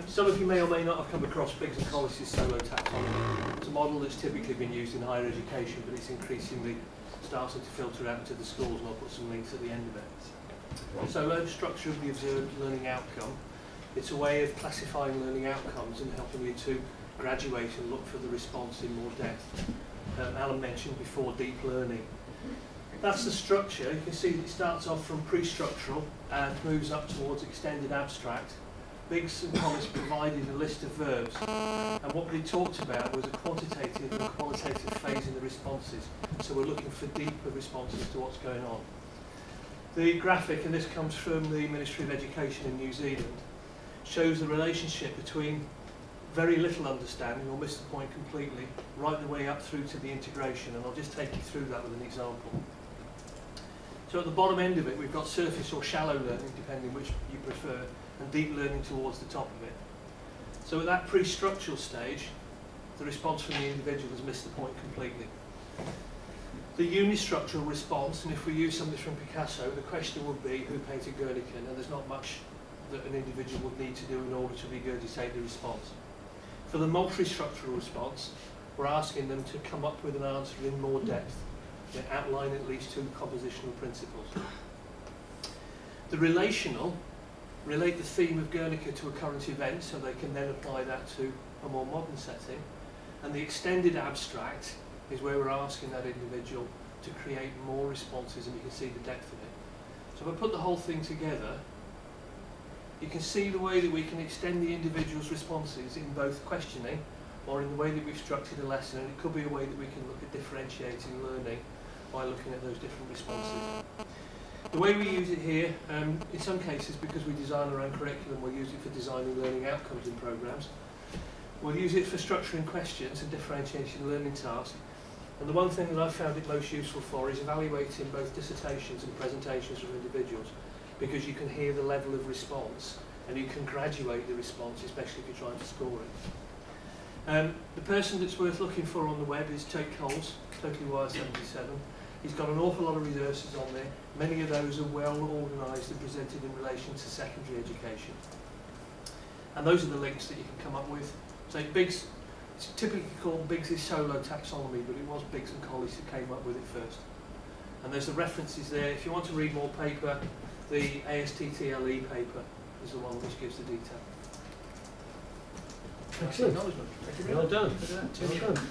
Some of you may or may not have come across Biggs and Collis's solo taxonomy. It's a model that's typically been used in higher education, but it's increasingly starting to filter out into the schools, and I'll put some links at the end of it. Solo, structure of the observed learning outcome. It's a way of classifying learning outcomes and helping you to graduate and look for the response in more depth. Alan mentioned before deep learning. That's the structure. You can see that it starts off from pre-structural and moves up towards extended abstract. Biggs and Collis provided a list of verbs, and what they talked about was a quantitative and qualitative phase in the responses. So we're looking for deeper responses to what's going on. The graphic, and this comes from the Ministry of Education in New Zealand, shows the relationship between very little understanding, or miss the point completely, right the way up through to the integration, and I'll just take you through that with an example. So at the bottom end of it, we've got surface or shallow learning, depending which you prefer, and deep learning towards the top of it. So at that pre-structural stage, the response from the individual has missed the point completely. The unistructural response, and if we use something from Picasso, the question would be who painted Guernica, and there's not much that an individual would need to do in order to regurgitate the response. For the multi-structural response, we're asking them to come up with an answer in more depth, and outline at least two compositional principles. The relational relate the theme of Guernica to a current event, so they can then apply that to a more modern setting. And the extended abstract is where we're asking that individual to create more responses, and you can see the depth of it. So if I put the whole thing together, you can see the way that we can extend the individual's responses in both questioning or in the way that we've structured a lesson, and it could be a way that we can look at differentiating learning by looking at those different responses. The way we use it here, in some cases, because we design our own curriculum, we'll use it for designing learning outcomes in programmes. We'll use it for structuring questions and differentiating learning tasks. And the one thing that I've found it most useful for is evaluating both dissertations and presentations from individuals, because you can hear the level of response and you can graduate the response, especially if you're trying to score it. The person that's worth looking for on the web is Tate Coles, Totally Wired 77. He's got an awful lot of resources on there. Many of those are well organised and presented in relation to secondary education. And those are the links that you can come up with. So Biggs, it's typically called Biggs' solo taxonomy, but it was Biggs and Collis who came up with it first. And there's the references there. If you want to read more paper, the ASTTLE paper is the one which gives the detail. Excellent. Thank you very Well much. done. Well done. Well done.